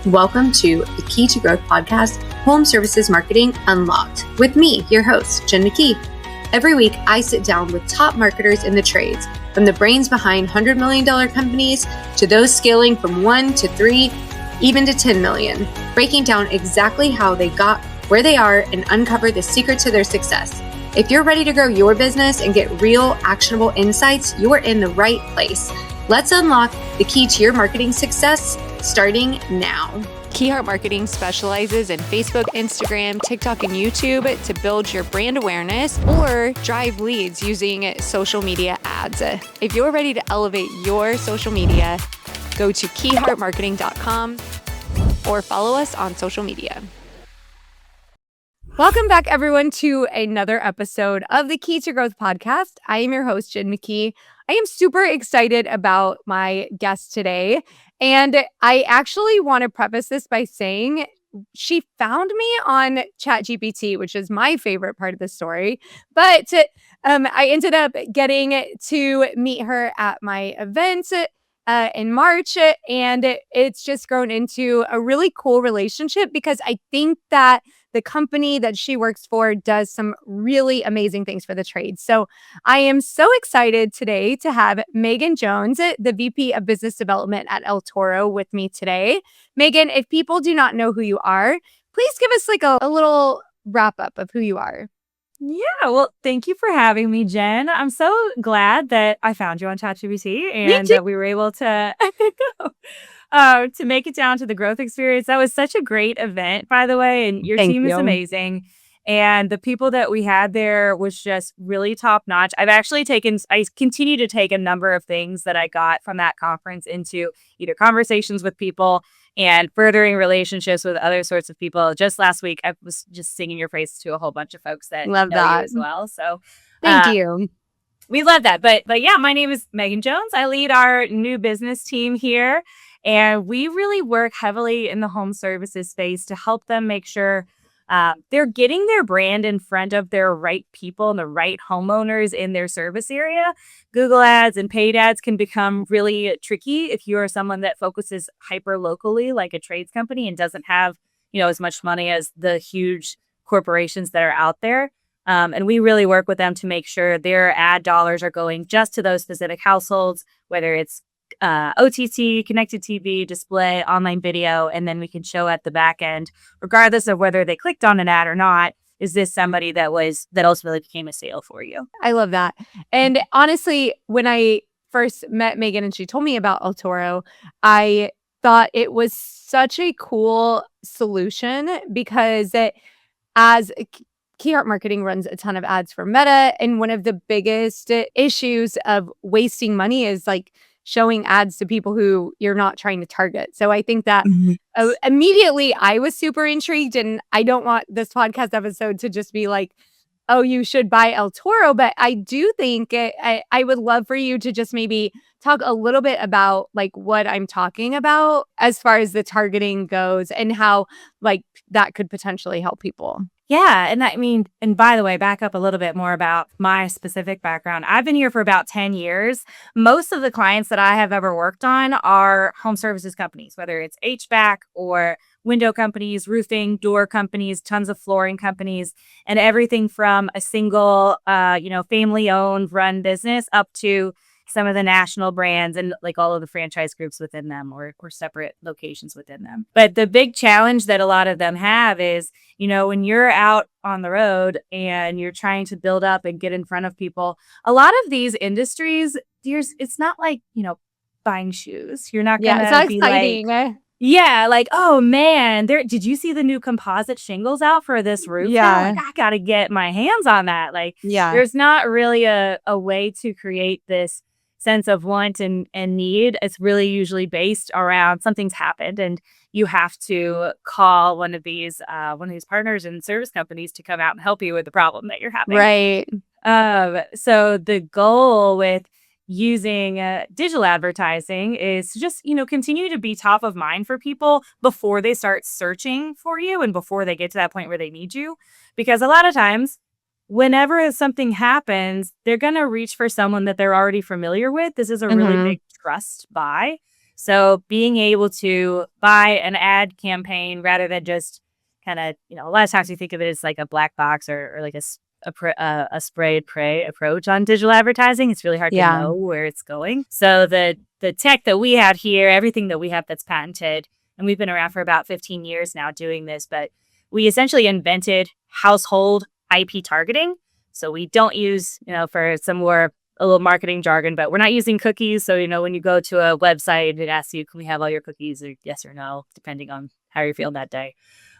Welcome to the Kee To Growth Podcast, Home Services Marketing Unlocked, with me, your host, Jen McKee. Every week, I sit down with top marketers in the trades, from the brains behind $100 million companies to those scaling from 1 to 3, even to 10 million, breaking down exactly how they got where they are and uncover the secret to their success. If you're ready to grow your business and get real, actionable insights, you're in the right place. Let's unlock the key to your marketing success, starting now. Key Marketing specializes in Facebook, Instagram, TikTok, and YouTube to build your brand awareness or drive leads using social media ads. If you're ready to elevate your social media, go to keyheartmarketing.com or follow us on social media. Welcome back, everyone, to another episode of the Kee To Growth Podcast. I am your host, Jen McKee. I am super excited about my guest today. And I actually want to preface this by saying she found me on ChatGPT, which is my favorite part of the story. But I ended up getting to meet her at my event in March, and it's just grown into a really cool relationship because I think that the company that she works for does some really amazing things for the trade. So I am so excited today to have Meghan Jones, the VP of Business Development at Toro, with me today. Meghan, if people do not know who you are, please give us like a little wrap up of who you are. Yeah, well, thank you for having me, Jen. I'm so glad that I found you on ChatGPT and that we were able to make it down to the growth experience. That was such a great event, by the way, and your team is amazing. And the people that we had there was just really top notch. I continue to take a number of things that I got from that conference into either conversations with people and furthering relationships with other sorts of people. Just last week, I was just singing your praise to a whole bunch of folks that know you as well. So thank you. We love that. But yeah, my name is Meghan Jones. I lead our new business team here. And we really work heavily in the home services space to help them make sure they're getting their brand in front of their right people and the right homeowners in their service area. Google ads and paid ads can become really tricky if you are someone that focuses hyper locally, like a trades company, and doesn't have, as much money as the huge corporations that are out there. And we really work with them to make sure their ad dollars are going just to those specific households, whether it's OTT, connected TV, display, online video, and then we can show at the back end, regardless of whether they clicked on an ad or not, is this somebody that ultimately became a sale for you? I love that. And honestly, when I first met Meghan and she told me about El Toro, I thought it was such a cool solution because as Key Marketing runs a ton of ads for Meta, and one of the biggest issues of wasting money is like showing ads to people who you're not trying to target. So I think that immediately I was super intrigued, and I don't want this podcast episode to just be like, oh, you should buy El Toro. But I do think I would love for you to just maybe talk a little bit about like what I'm talking about as far as the targeting goes and how like that could potentially help people. Yeah. And by the way, back up a little bit more about my specific background. I've been here for about 10 years. Most of the clients that I have ever worked on are home services companies, whether it's HVAC or window companies, roofing, door companies, tons of flooring companies, and everything from a single, family-owned run business up to some of the national brands and like all of the franchise groups within them or separate locations within them. But the big challenge that a lot of them have is, when you're out on the road and you're trying to build up and get in front of people, a lot of these industries, it's not like, buying shoes. You're not going to be exciting. Like, oh man, did you see the new composite shingles out for this roof? Yeah. Like, I got to get my hands on that. Like, there's not really a way to create this sense of want and need. It's really usually based around something's happened and you have to call one of these partners and service companies to come out and help you with the problem that you're having. Right. So the goal with using digital advertising is to just, continue to be top of mind for people before they start searching for you and before they get to that point where they need you. Because a lot of times, whenever something happens, they're going to reach for someone that they're already familiar with. This is a really big trust buy. So being able to buy an ad campaign rather than just kind of, a lot of times you think of it as like a black box or like a spray and pray approach on digital advertising. It's really hard to know where it's going. So the tech that we have here, everything that we have that's patented, and we've been around for about 15 years now doing this, but we essentially invented household IP targeting. So we don't use, for some more a little marketing jargon, but we're not using cookies. So, when you go to a website, it asks you, can we have all your cookies, or yes or no, depending on how you're feeling that day.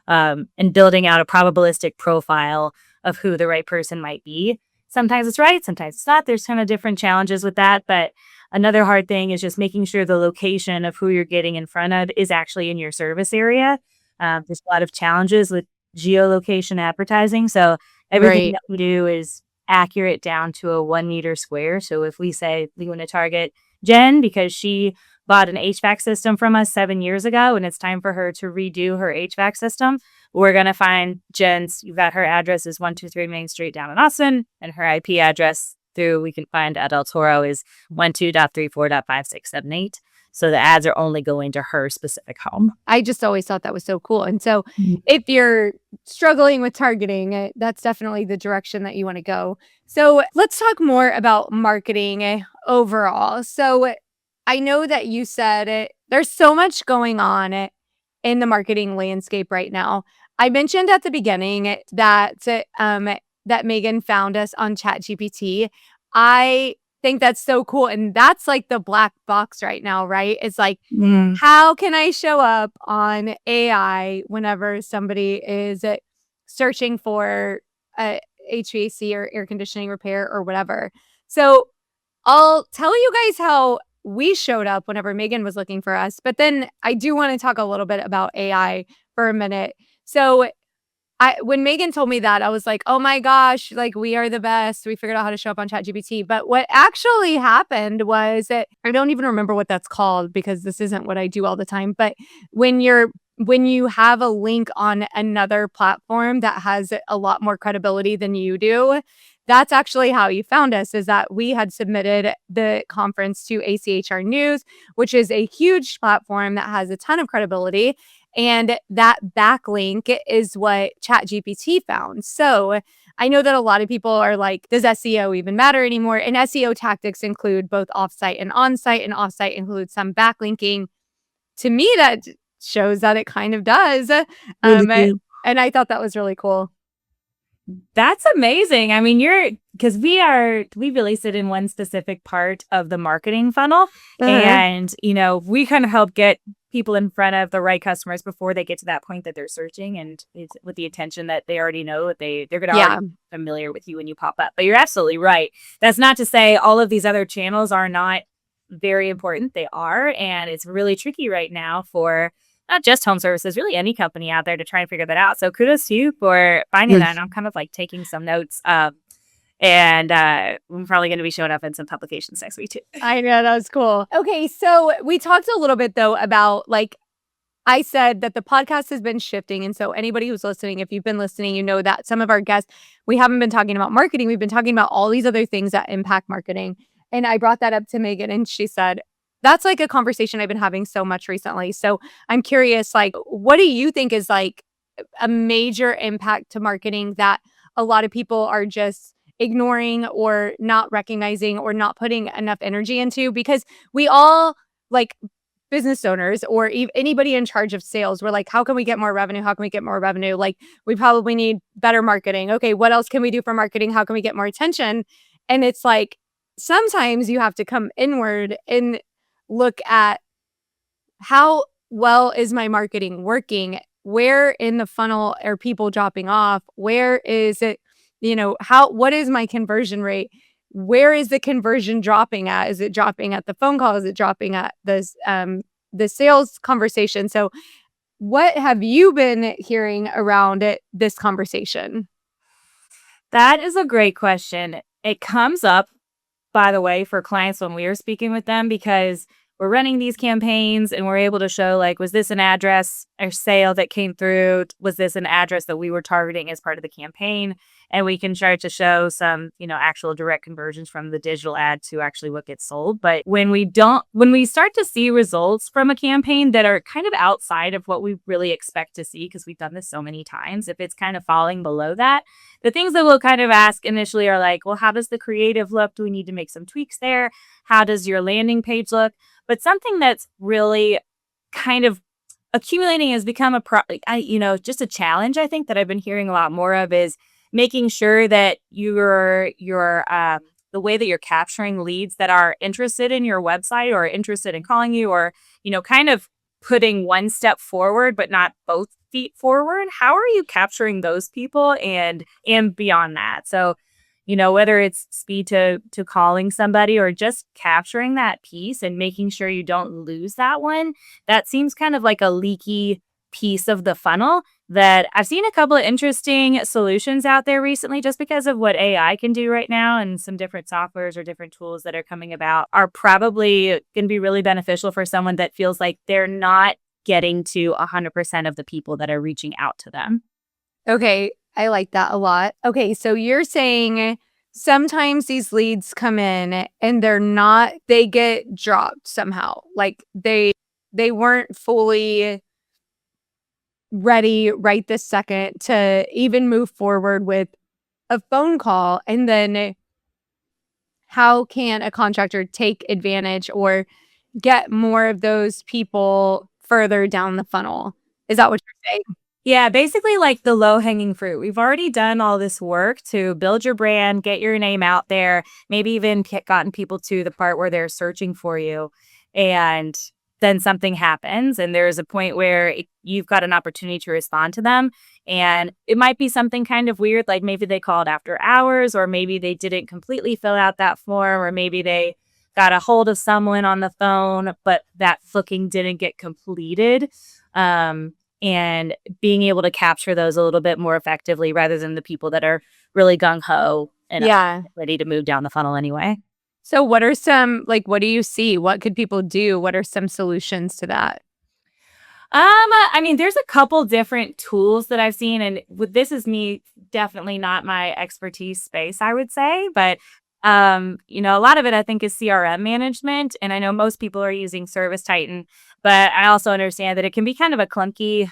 And building out a probabilistic profile of who the right person might be. Sometimes it's right, sometimes it's not. There's kind of different challenges with that. But another hard thing is just making sure the location of who you're getting in front of is actually in your service area. There's a lot of challenges with geolocation advertising. So everything that we do is accurate down to a 1 meter square. So if we say we want to target Jen because she bought an HVAC system from us 7 years ago and it's time for her to redo her HVAC system, we're going to find Jen's, you've got her address is 123 Main Street down in Austin, and her IP address we can find at El Toro is 12.34.5678. So the ads are only going to her specific home. I just always thought that was so cool. And so if you're struggling with targeting, that's definitely the direction that you want to go. So let's talk more about marketing overall. So I know that you said there's so much going on in the marketing landscape right now. I mentioned at the beginning that Meghan found us on ChatGPT. I think that's so cool. And that's like the black box right now, right? It's like, how can I show up on AI whenever somebody is searching for a HVAC or air conditioning repair or whatever? So I'll tell you guys how we showed up whenever Meghan was looking for us. But then I do want to talk a little bit about AI for a minute. So when Meghan told me that, I was like, oh my gosh, like we are the best. We figured out how to show up on ChatGPT. But what actually happened was that I don't even remember what that's called because this isn't what I do all the time. But when you have a link on another platform that has a lot more credibility than you do, that's actually how you found us, is that we had submitted the conference to ACHR News, which is a huge platform that has a ton of credibility. And that backlink is what ChatGPT found. So I know that a lot of people are like, does SEO even matter anymore? And SEO tactics include both offsite and onsite, and offsite includes some backlinking. To me, that shows that it kind of does. And I thought that was really cool. That's amazing. I mean, because we release it in one specific part of the marketing funnel. And, we kind of help get people in front of the right customers before they get to that point that they're searching, and it's with the intention that they already know that they're going to already be familiar with you when you pop up. But you're absolutely right. That's not to say all of these other channels are not very important. They are. And it's really tricky right now for not just home services, really any company out there to try and figure that out. So kudos to you for finding that. And I'm kind of like taking some notes. And I'm probably going to be showing up in some publications next week too. I know, that was cool. Okay, so we talked a little bit though about, like I said, that the podcast has been shifting. And so anybody who's listening, if you've been listening, you know that some of our guests, we haven't been talking about marketing. We've been talking about all these other things that impact marketing. And I brought that up to Meghan and she said, that's like a conversation I've been having so much recently. So I'm curious, like, what do you think is like a major impact to marketing that a lot of people are just ignoring or not recognizing or not putting enough energy into? Because we all, like business owners or anybody in charge of sales, we're like, how can we get more revenue? How can we get more revenue? Like, we probably need better marketing. Okay, what else can we do for marketing? How can we get more attention? And it's like, sometimes you have to come inward and look at how well is my marketing working? Where in the funnel are people dropping off? Where is it? What is my conversion rate? Where is the conversion dropping at? Is it dropping at the phone call? Is it dropping at the sales conversation? So what have you been hearing around this conversation? That is a great question. It comes up, by the way, for clients when we are speaking with them, because we're running these campaigns and we're able to show, like, was this an address or sale that came through? Was this an address that we were targeting as part of the campaign? and we can try to show some, actual direct conversions from the digital ad to actually what gets sold. But when we start to see results from a campaign that are kind of outside of what we really expect to see, because we've done this so many times, if it's kind of falling below that, the things that we'll kind of ask initially are like, well, how does the creative look? Do we need to make some tweaks there? How does your landing page look? But something that's really kind of accumulating has become just a challenge, I think, that I've been hearing a lot more of, is making sure that your the way that you're capturing leads that are interested in your website or interested in calling you, or, kind of putting one step forward, but not both feet forward. How are you capturing those people and beyond that? So, whether it's speed to calling somebody or just capturing that piece and making sure you don't lose that one, that seems kind of like a leaky piece of the funnel that I've seen a couple of interesting solutions out there recently, just because of what AI can do right now, and some different softwares or different tools that are coming about are probably going to be really beneficial for someone that feels like they're not getting to 100% of the people that are reaching out to them. Okay, I like that a lot. Okay, so you're saying sometimes these leads come in and they get dropped somehow. Like they weren't fully ready right this second to even move forward with a phone call. And then how can a contractor take advantage or get more of those people further down the funnel? Is that what you're saying? Yeah, basically like the low-hanging fruit. We've already done all this work to build your brand, get your name out there, maybe even gotten people to the part where they're searching for you. And then something happens, and there's a point where you've got an opportunity to respond to them. And it might be something kind of weird, like maybe they called after hours, or maybe they didn't completely fill out that form, or maybe they got a hold of someone on the phone, but that booking didn't get completed. And being able to capture those a little bit more effectively, rather than the people that are really gung-ho and ready to move down the funnel anyway. So what are some, what do you see? What could people do? What are some solutions to that? There's a couple different tools that I've seen, and this is me definitely not my expertise space, I would say, but a lot of it I think is CRM management, and I know most people are using Service Titan, but I also understand that it can be kind of a clunky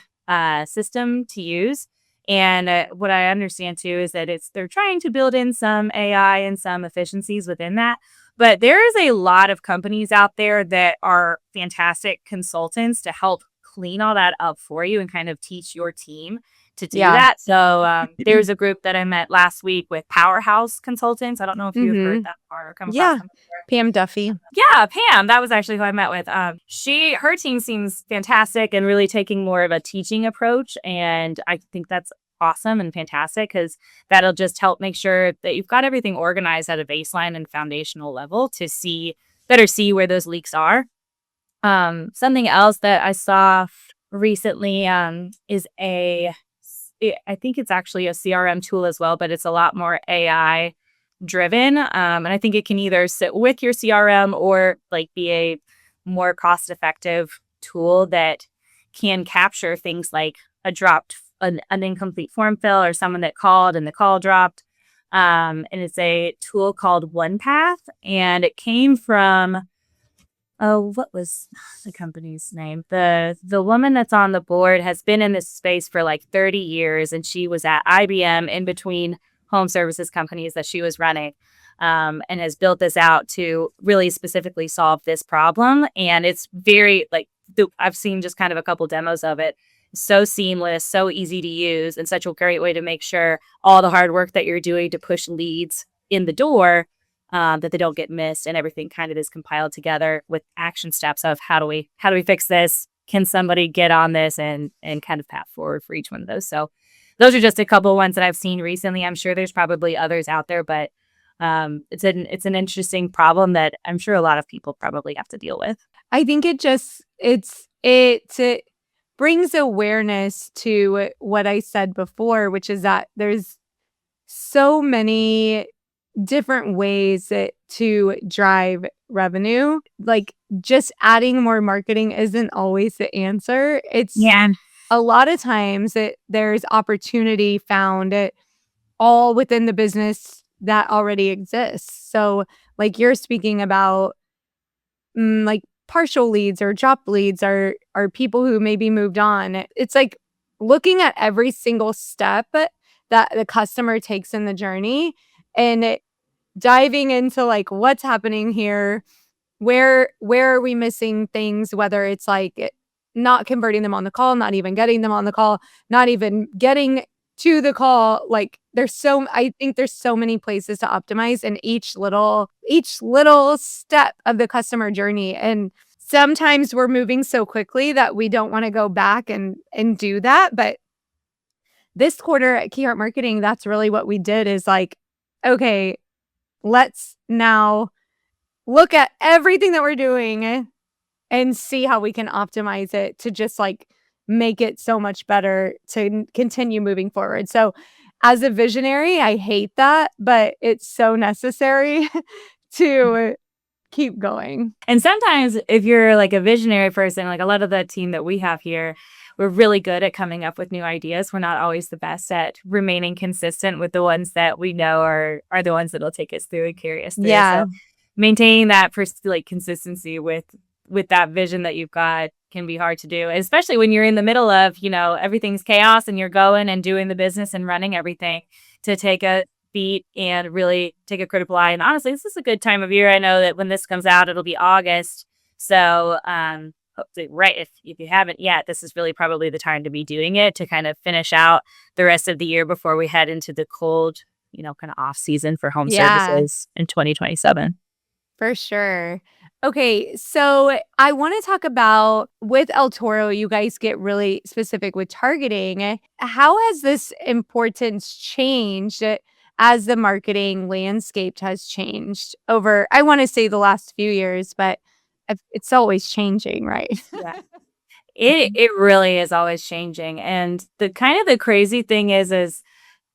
system to use. And what I understand too is that they're trying to build in some AI and some efficiencies within that. But there is a lot of companies out there that are fantastic consultants to help clean all that up for you and kind of teach your team to do that. So there's a group that I met last week with Powerhouse Consultants. I don't know if you've heard that or come across them before. Pam Duffy. Yeah, Pam. That was actually who I met with. Her team seems fantastic and really taking more of a teaching approach. And I think that's awesome and fantastic, because that'll just help make sure that you've got everything organized at a baseline and foundational level to better see where those leaks are. Something else that I saw recently is I think it's actually a CRM tool as well, but it's a lot more AI driven. And I think it can either sit with your CRM or be a more cost effective tool that can capture things like an incomplete form fill, or someone that called and the call dropped. And it's a tool called Unpacks, and it came from what was the company's name? The woman that's on the board has been in this space for 30 years, and she was at IBM in between home services companies that she was running, and has built this out to really specifically solve this problem. And it's very I've seen just kind of a couple demos of it. So seamless, so easy to use, and such a great way to make sure all the hard work that you're doing to push leads in the door, that they don't get missed, and everything kind of is compiled together with action steps of how do we fix this? Can somebody get on this, and kind of path forward for each one of those. So those are just a couple ones that I've seen recently. I'm sure there's probably others out there, but it's an interesting problem that I'm sure a lot of people probably have to deal with. I think it brings awareness to what I said before, which is that there's so many different ways to drive revenue. Just adding more marketing isn't always the answer. It's a lot of times there's opportunity found all within the business that already exists. So like you're speaking about like partial leads or drop leads are people who maybe moved on. It's like looking at every single step that the customer takes in the journey and diving into like what's happening here, where are we missing things, whether it's like not converting them on the call, not even getting them on the call, not even getting to the call. Like I think there's so many places to optimize in each little step of the customer journey. And sometimes we're moving so quickly that we don't want to go back and do that. But this quarter at Key Heart Marketing, that's really what we did is like, okay, let's now look at everything that we're doing and see how we can optimize it to just like make it so much better to continue moving forward. So as a visionary, I hate that, but it's so necessary to keep going. And sometimes if you're like a visionary person, like a lot of the team that we have here, we're really good at coming up with new ideas. We're not always the best at remaining consistent with the ones that we know are the ones that'll take us through and carry us through. Yeah. So maintaining that consistency with that vision that you've got can be hard to do, especially when you're in the middle of, everything's chaos and you're going and doing the business and running everything. To take a beat and really take a critical eye. And honestly, this is a good time of year. I know that when this comes out, it'll be August. So hopefully, right, if you haven't yet, this is really probably the time to be doing it to kind of finish out the rest of the year before we head into the cold, kind of off season for home services in 2027. For sure. Okay, so I want to talk about with El Toro, you guys get really specific with targeting. How has this importance changed as the marketing landscape has changed over, I want to say the last few years, but it's always changing, right? Yeah. It really is always changing. And the crazy thing is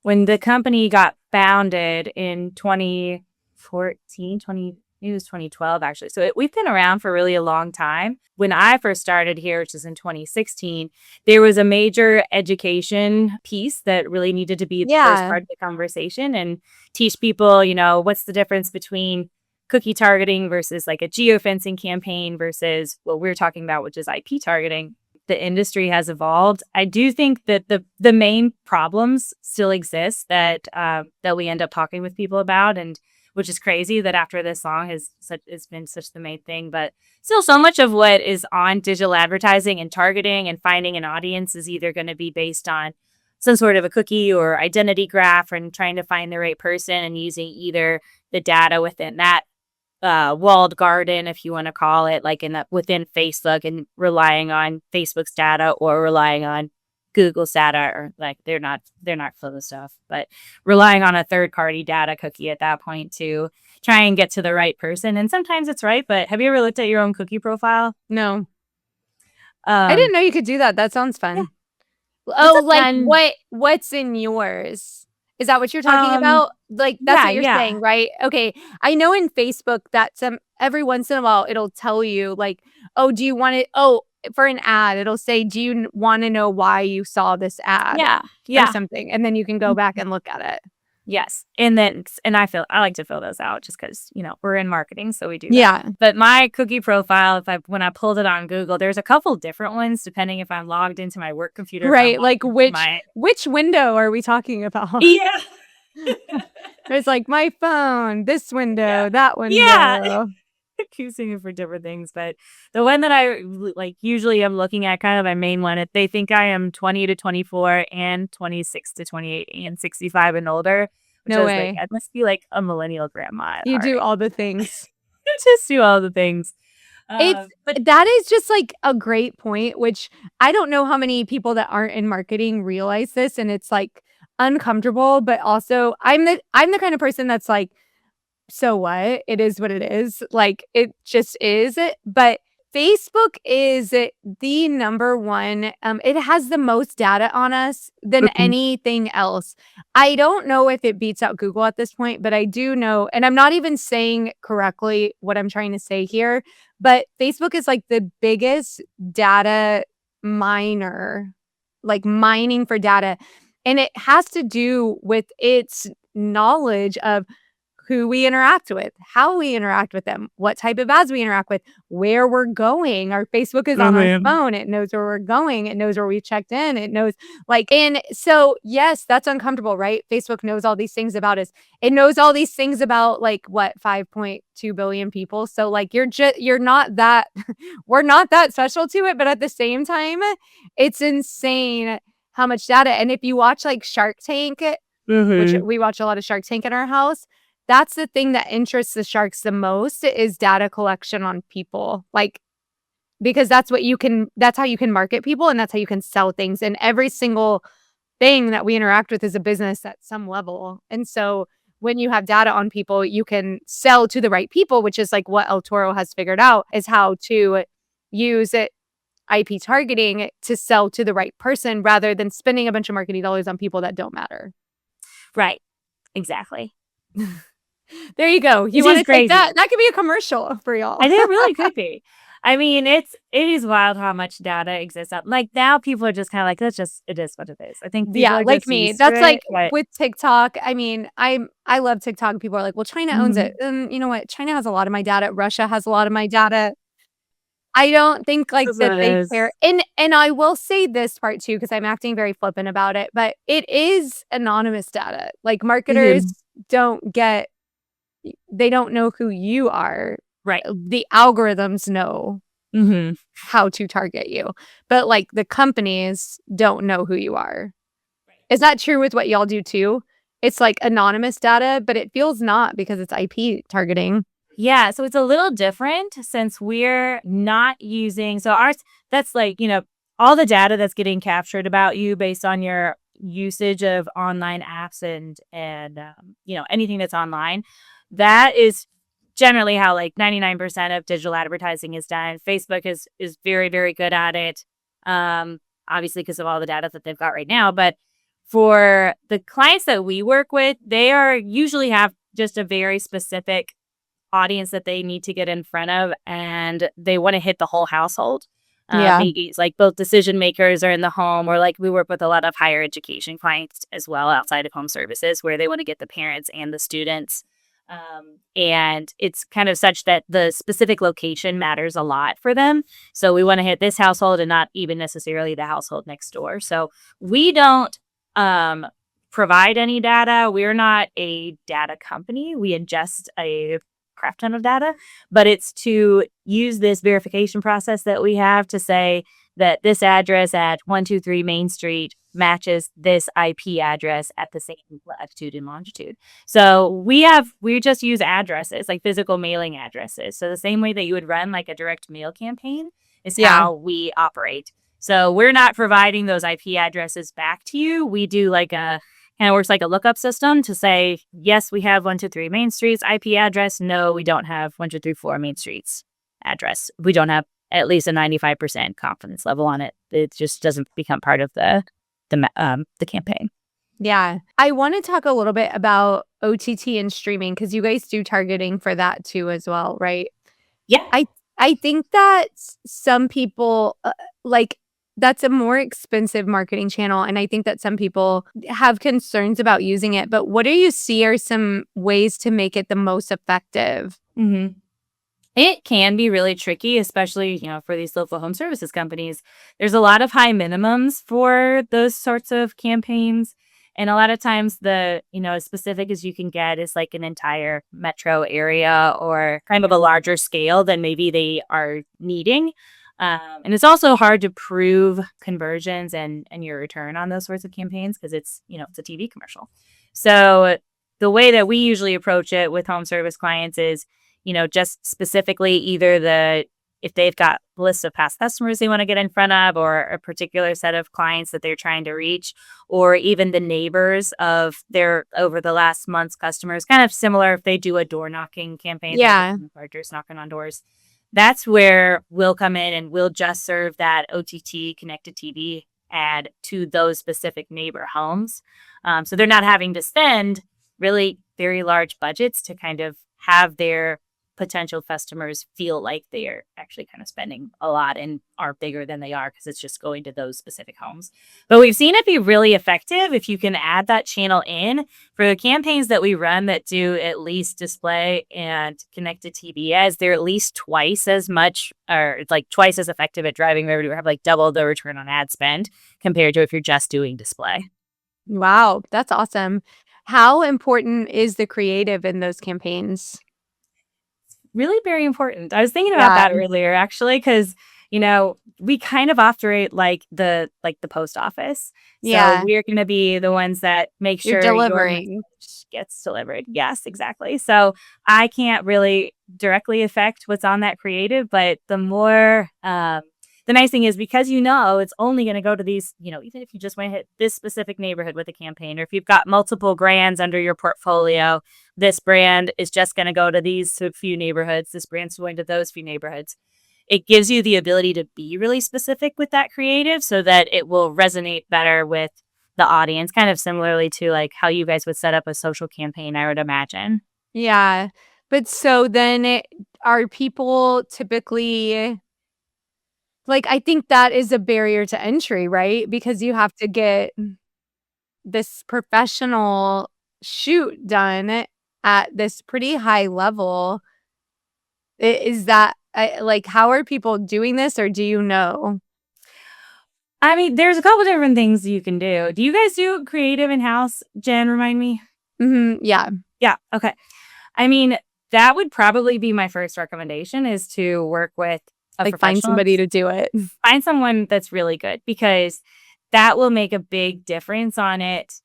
when the company got founded in 2014, it was 2012, actually. So we've been around for really a long time. When I first started here, which is in 2016, there was a major education piece that really needed to be the first part of the conversation and teach people, what's the difference between cookie targeting versus like a geofencing campaign versus what we're talking about, which is IP targeting. The industry has evolved. I do think that the main problems still exist that we end up talking with people about, and which is crazy that after this long has been such the main thing. But still, so much of what is on digital advertising and targeting and finding an audience is either going to be based on some sort of a cookie or identity graph and trying to find the right person and using either the data within that walled garden, if you want to call it, like within Facebook and relying on Facebook's data or relying on Google's data, or like they're not full of stuff, but relying on a third-party data cookie at that point to try and get to the right person. And sometimes it's right, but have you ever looked at your own cookie profile? No. I didn't know you could do that. That sounds fun. Yeah. Oh, like what's in yours? Is that what you're talking about? Like that's what you're saying, right? Okay. I know in Facebook that every once in a while it'll tell you like, oh, do you want it? Oh, for an ad, it'll say, do you want to know why you saw this ad? Yeah. Or something. And then you can go back and look at it. Yes. And I like to fill those out just because, we're in marketing, so we do that. Yeah. But my cookie profile, when I pulled it on Google, there's a couple different ones depending if I'm logged into my work computer. Right. Like which window are we talking about? Yeah. There's like my phone, this window, that window. Yeah. Using it for different things, but the one that I like usually am looking at, kind of my main one, they think I am 20 to 24 and 26 to 28 and 65 and older. No way. Like, I must be like a millennial grandma. You do all the things. Just do all the things. But that is just like a great point, which I don't know how many people that aren't in marketing realize this, and it's like uncomfortable, but also I'm the kind of person that's like, so what? It is what it is. Like, it just is. But Facebook is the number one. It has the most data on us than anything else. I don't know if it beats out Google at this point, but I do know, and I'm not even saying correctly what I'm trying to say here, but Facebook is like the biggest data miner, like mining for data. And it has to do with its knowledge of who we interact with, how we interact with them, what type of ads we interact with, where we're going. Our Facebook is on our phone. It knows where we're going. It knows where we checked in. It knows and so yes, that's uncomfortable, right? Facebook knows all these things about us. It knows all these things about 5.2 billion people. So you're not that, we're not that special to it. But at the same time, it's insane how much data. And if you watch Shark Tank, which we watch a lot of Shark Tank in our house, that's the thing that interests the sharks the most is data collection on people. Because that's how you can market people, and that's how you can sell things. And every single thing that we interact with is a business at some level. And so when you have data on people, you can sell to the right people, which is what El Toro has figured out is how to use IP targeting to sell to the right person rather than spending a bunch of marketing dollars on people that don't matter. Right. Exactly. There you go. You want to take that? That could be a commercial for y'all. I think it really could be. I mean, it is wild how much data exists out. Now people are just kind of it is what it is. I think people are just me. That's with TikTok. I mean, I love TikTok. People are like, well, China owns it. And you know what? China has a lot of my data. Russia has a lot of my data. I don't think that they care. And I will say this part too, because I'm acting very flippant about it, but it is anonymous data. Marketers they don't know who you are. Right. The algorithms know how to target you, but the companies don't know who you are. Right. Is that true with what y'all do too? It's anonymous data, but it feels not because it's IP targeting. Yeah. So it's a little different since we're not using, that's all the data that's getting captured about you based on your usage of online apps and anything that's online. That is generally how 99% of digital advertising is done. Facebook is very, very good at it, obviously because of all the data that they've got right now. But for the clients that we work with, they usually have just a very specific audience that they need to get in front of, and they want to hit the whole household. Maybe both decision makers are in the home, or we work with a lot of higher education clients as well outside of home services where they want to get the parents and the students. And it's kind of such that the specific location matters a lot for them. So we want to hit this household and not even necessarily the household next door. So we don't provide any data. We're not a data company. We ingest a crap ton of data, but it's to use this verification process that we have to say that this address at 123 Main Street matches this IP address at the same latitude and longitude. So we just use addresses, physical mailing addresses. So the same way that you would run a direct mail campaign is how we operate. So we're not providing those IP addresses back to you. We do kind of works like a lookup system to say, yes, we have 123 Main Street's IP address. No, we don't have 1234 Main Street's address. We don't have at least a 95% confidence level on it. It just doesn't become part of the campaign. Yeah. I want to talk a little bit about OTT and streaming because you guys do targeting for that too as well, right? Yeah. I think that some people that's a more expensive marketing channel. And I think that some people have concerns about using it. But what do you see are some ways to make it the most effective? Mm-hmm. It can be really tricky, especially, for these local home services companies. There's a lot of high minimums for those sorts of campaigns. And a lot of times as specific as you can get is an entire metro area or kind of a larger scale than maybe they are needing. And it's also hard to prove conversions and your return on those sorts of campaigns because it's a TV commercial. So the way that we usually approach it with home service clients is, just specifically either if they've got lists of past customers they want to get in front of or a particular set of clients that they're trying to reach, or even the neighbors of their over the last month's customers, kind of similar if they do a door knocking campaign. Yeah. Just knocking on doors. That's where we'll come in and we'll just serve that OTT connected TV ad to those specific neighbor homes. So they're not having to spend really very large budgets to kind of have their potential customers feel like they are actually kind of spending a lot and are bigger than they are because it's just going to those specific homes. But we've seen it be really effective if you can add that channel in for the campaigns that we run that do at least display and connected TV ads. They're at least twice as much or like twice as effective at driving revenue or have like double the return on ad spend compared to if you're just doing display. Wow, that's awesome. How important is the creative in those campaigns? Really very important. I was thinking about that earlier, actually, because we kind of operate like the post office. So we're going to be the ones that make sure you're delivering your message gets delivered. Yes, exactly. So I can't really directly affect what's on that creative, but the more the nice thing is because it's only going to go to these, even if you just want to hit this specific neighborhood with a campaign, or if you've got multiple brands under your portfolio, this brand is just going to go to these few neighborhoods, this brand's going to those few neighborhoods. It gives you the ability to be really specific with that creative so that it will resonate better with the audience, kind of similarly to like how you guys would set up a social campaign, I would imagine. Yeah. But so then are people typically... Like, I think that is a barrier to entry, right? Because you have to get this professional shoot done at this pretty high level. Is that, like, how are people doing this, or do you know? I mean, there's a couple different things you can do. Do you guys do creative in-house, Jen? Remind me. Yeah. Yeah. Okay. I mean, that would probably be my first recommendation is to work with find somebody to do it. Find someone that's really good because that will make a big difference on it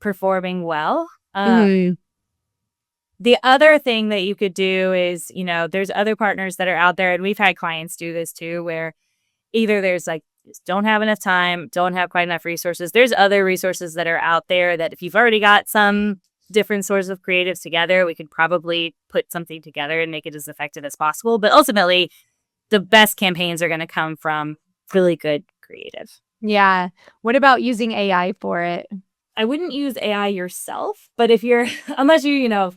performing well. The other thing that you could do is, there's other partners that are out there, and we've had clients do this too, where either there's like, just don't have enough time, don't have quite enough resources. There's other resources that are out there that if you've already got some different sorts of creatives together, we could probably put something together and make it as effective as possible. But ultimately, the best campaigns are going to come from really good creative. Yeah. What about using AI for it? I wouldn't use AI yourself, but if you're, unless you,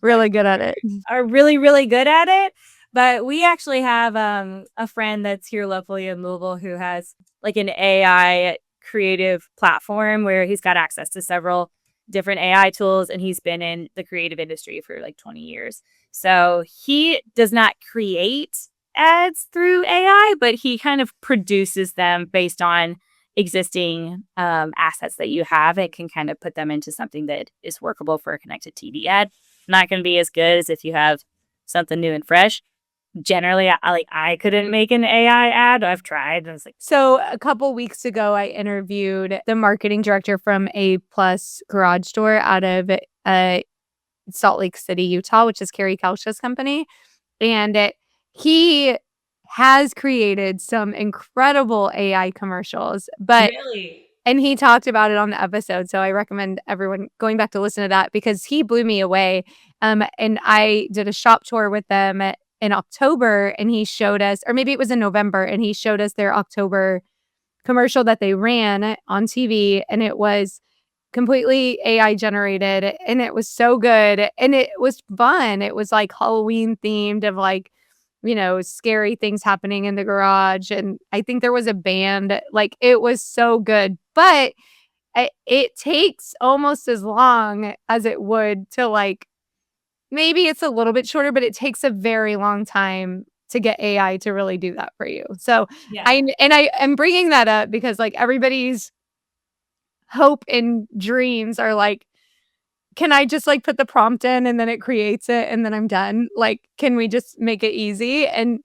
really good at it, are really, really good at it. But we actually have a friend that's here locally in Louisville who has like an AI creative platform where he's got access to several different AI tools, and he's been in the creative industry for like 20 years. So he does not create ads through AI, but he kind of produces them based on existing assets that you have. It can kind of put them into something that is workable for a connected TV ad. Not going to be as good as if you have something new and fresh. Generally, I couldn't make an AI ad. I've tried. I was like, so a couple weeks ago, I interviewed the marketing director from A Plus Garage Store out of Salt Lake City, Utah, which is Carrie Couch's company, and he has created some incredible AI commercials, and he talked about it on the episode. So I recommend everyone going back to listen to that because he blew me away. And I did a shop tour with them in October, and he showed us, or maybe it was in November, and he showed us their October commercial that they ran on TV, and it was completely AI generated, and it was so good, and it was fun. It was like Halloween themed of like, scary things happening in the garage. And I think there was a band. Like, it was so good. But it takes almost as long as it would to like, maybe it's a little bit shorter, but it takes a very long time to get AI to really do that for you. So yeah. I am bringing that up because like everybody's hope and dreams are like, can I just like put the prompt in and then it creates it and then I'm done? Like, can we just make it easy? And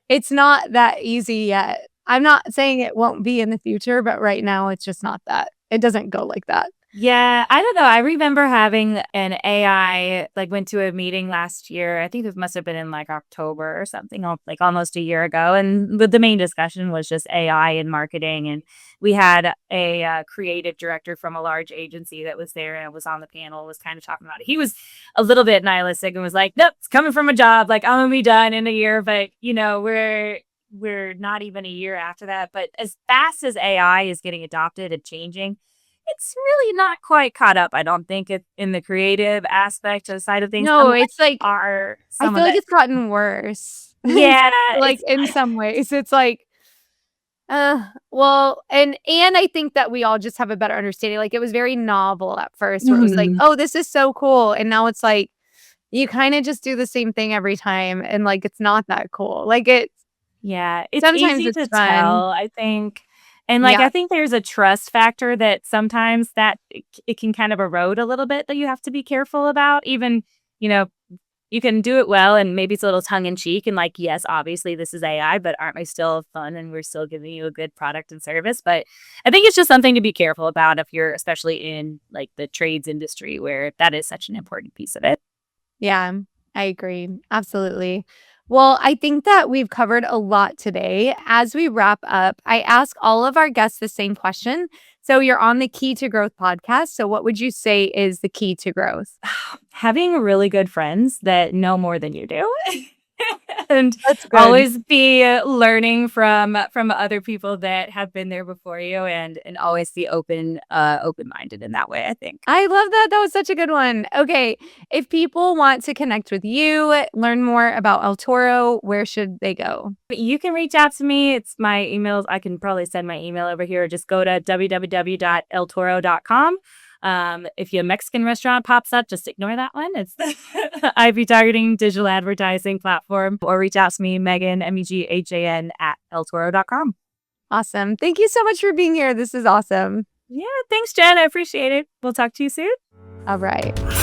it's not that easy yet. I'm not saying it won't be in the future, but right now it's just not that. It doesn't go like that. Yeah, I don't know. I remember having an AI, like went to a meeting last year. I think it must have been in like October or something, like almost a year ago. And the main discussion was just AI and marketing. And we had a creative director from a large agency that was there and was on the panel, was kind of talking about it. He was a little bit nihilistic and was like, nope, it's coming from a job. Like, I'm going to be done in a year. But, we're not even a year after that. But as fast as AI is getting adopted and changing, It's really not quite caught up, I don't think, in the creative aspect of side of things. No, Unless it's like are I some feel of like the it's gotten worse. yeah, Like it's in some ways, it's like, well, and I think that we all just have a better understanding. Like it was very novel at first, where it was like, Mhm. oh, this is so cool, and now it's like you kind of just do the same thing every time, and like it's not that cool. Like it Yeah, it's sometimes easy it's to fun. tell, I think. And, like, Yeah, I think there's a trust factor that sometimes that it can kind of erode a little bit that you have to be careful about. Even, you know, you can do it well and maybe it's a little tongue in cheek and like, yes, obviously this is AI, but aren't we still fun and we're still giving you a good product and service? But I think it's just something to be careful about if you're especially in like the trades industry where that is such an important piece of it. yeah, I agree. Absolutely. Well, I think that we've covered a lot today. As we wrap up, I ask all of our guests the same question. So you're on the Key to Growth podcast. So what would you say is the key to growth? Having really good friends that know more than you do. And That's good. always be learning from other people that have been there before you and always be open-minded in that way, I think. I love that. That was such a good one. Okay. If people want to connect with you, learn more about El Toro, where should they go? But you can reach out to me. It's my emails. I can probably send my email over here. Just go to www.eltoro.com. If your Mexican restaurant pops up, just ignore that one. It's the IV targeting digital advertising platform. Or reach out to me, Meghan, MEGHAN at eltoro.com. Awesome. Thank you so much for being here. This is awesome. Yeah, thanks, Jen. I appreciate it. We'll talk to you soon. All right.